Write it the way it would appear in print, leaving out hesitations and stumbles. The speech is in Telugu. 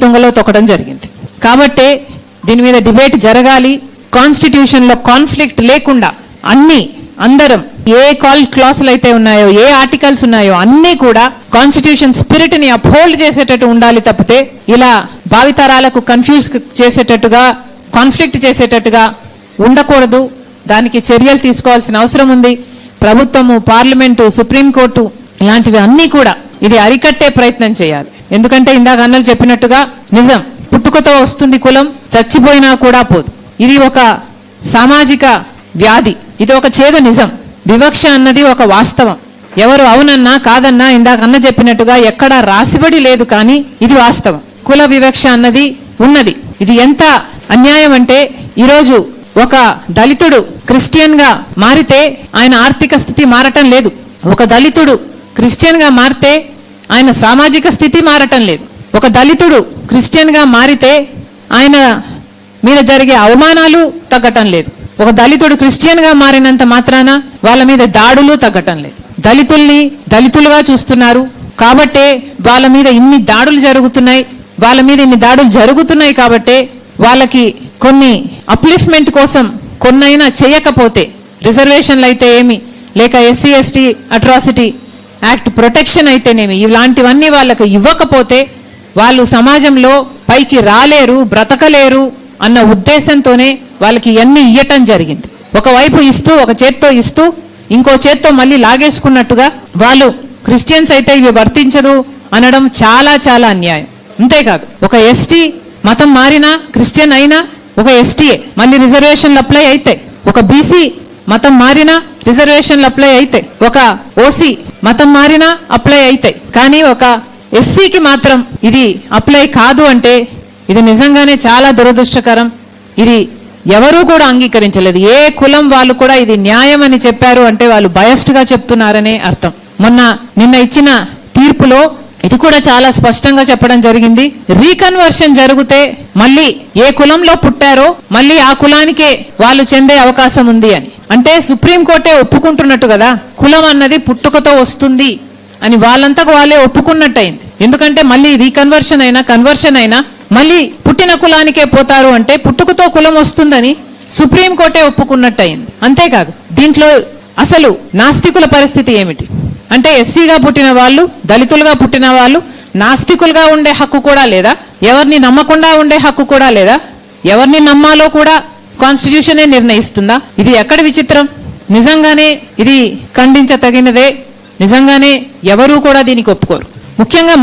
తుంగలో తొక్కడం జరిగింది. కాబట్టే దీని మీద డిబేట్ జరగాలి. కాన్స్టిట్యూషన్లో కాన్ఫ్లిక్ట్ లేకుండా అందరం ఏ క్లాసులు అయితే ఉన్నాయో, ఏ ఆర్టికల్స్ ఉన్నాయో అన్నీ కూడా కాన్స్టిట్యూషన్ స్పిరిట్ ని అప్హోల్డ్ చేసేటట్టు ఉండాలి తప్పితే ఇలా భావితరాలకు కన్ఫ్యూజ్ చేసేటట్టుగా, కాన్ఫ్లిక్ట్ చేసేటట్టుగా ఉండకూడదు. దానికి చర్యలు తీసుకోవాల్సిన అవసరం ఉంది. ప్రభుత్వము, పార్లమెంటు, సుప్రీంకోర్టు ఇలాంటివి అన్నీ కూడా ఇది అరికట్టే ప్రయత్నం చేయాలి. ఎందుకంటే ఇందాక అన్నలు చెప్పినట్టుగా నిజం, పుట్టుకతో వస్తుంది కులం, చచ్చిపోయినా కూడా పోదు. ఇది ఒక సామాజిక వ్యాధి, ఇది ఒక చేదు నిజం. వివక్ష అన్నది ఒక వాస్తవం. ఎవరు అవునన్నా కాదన్నా ఇందాక అన్న చెప్పినట్టుగా ఎక్కడా రాసిబడి లేదు, కానీ ఇది వాస్తవం. కుల వివక్ష అన్నది ఉన్నది. ఇది ఎంత అన్యాయం అంటే ఈరోజు ఒక దళితుడు క్రిస్టియన్ గా మారితే ఆయన ఆర్థిక స్థితి మారటం లేదు. ఒక దళితుడు క్రిస్టియన్ గా మారితే ఆయన సామాజిక స్థితి మారటం లేదు. ఒక దళితుడు క్రిస్టియన్ గా మారితే ఆయన మీద జరిగే అవమానాలు తగ్గటం లేదు. ఒక దళితుడు క్రిస్టియన్ గా మారినంత మాత్రాన వాళ్ళ మీద దాడులు తగ్గటం లేదు. దళితుల్ని దళితులుగా చూస్తున్నారు కాబట్టే వాళ్ళ మీద ఇన్ని దాడులు జరుగుతున్నాయి. వాళ్ళ మీద ఇన్ని దాడులు జరుగుతున్నాయి కాబట్టే వాళ్ళకి కొన్ని అప్లిఫ్ట్మెంట్ కోసం కొన్నైనా చేయకపోతే, రిజర్వేషన్లు అయితే ఏమి, లేక SC ST atrocity act protection అయితేనేమి, ఇలాంటివన్నీ వాళ్ళకు ఇవ్వకపోతే వాళ్ళు సమాజంలో పైకి రాలేరు, బ్రతకలేరు అన్న ఉద్దేశంతోనే వాళ్ళకి ఇవన్నీ ఇయ్యటం జరిగింది. ఒకవైపు ఇస్తూ, ఒక చేత్తో ఇస్తూ ఇంకో చేత్తో మళ్ళీ లాగేసుకున్నట్టుగా వాళ్ళు క్రిస్టియన్స్ అయితే ఇవి వర్తించదు అనడం చాలా చాలా అన్యాయం. అంతేకాదు, ఒక ఎస్టీ మతం మారినా, క్రిస్టియన్ అయినా ఒక ఎస్టీఏ, మళ్ళీ రిజర్వేషన్లు అప్లై అవుతాయి. ఒక బీసీ మతం మారినా రిజర్వేషన్లు అప్లై అవుతాయి. ఒక ఓసీ మతం మారినా అప్లై అవుతాయి. కానీ ఒక ఎస్సీకి మాత్రం ఇది అప్లై కాదు అంటే ఇది నిజంగానే చాలా దురదృష్టకరం. ఇది ఎవరూ కూడా అంగీకరించలేదు. ఏ కులం వాళ్ళు కూడా ఇది న్యాయం అని చెప్పారు అంటే వాళ్ళు బయస్డ్ గా చెప్తున్నారనే అర్థం. నిన్న ఇచ్చిన తీర్పులో ఇది కూడా చాలా స్పష్టంగా చెప్పడం జరిగింది. రీకన్వర్షన్ జరిగితే మళ్ళీ ఏ కులంలో పుట్టారో మళ్ళీ ఆ కులానికే వాళ్ళు చెందే అవకాశం ఉంది అని. అంటే సుప్రీంకోర్టే ఒప్పుకుంటున్నట్టు కదా, కులం అన్నది పుట్టుకతో వస్తుంది అని వాళ్ళంతకు వాళ్ళే ఒప్పుకున్నట్టయింది. ఎందుకంటే మళ్ళీ రీకన్వర్షన్ అయినా కన్వర్షన్ అయినా మళ్ళీ పుట్టిన కులానికే పోతారు అంటే పుట్టుకతో కులం వస్తుందని సుప్రీంకోర్టే ఒప్పుకున్నట్టయింది. అంతేకాదు, దీంట్లో అసలు నాస్తికుల పరిస్థితి ఏమిటి అంటే ఎస్సీగా పుట్టిన వాళ్ళు, దళితులుగా పుట్టిన వాళ్ళు నాస్తికులుగా ఉండే హక్కు కూడా లేదా? ఎవరిని నమ్మకుండా ఉండే హక్కు కూడా లేదా? ఎవరిని నమ్మాలో కూడా కాన్స్టిట్యూషనే నిర్ణయిస్తుందా? ఇది ఎక్కడ విచిత్రం? నిజంగానే ఇది ఖండించతగినదే. నిజంగానే ఎవరూ కూడా దీనికి ఒప్పుకోరు. ముఖ్యంగా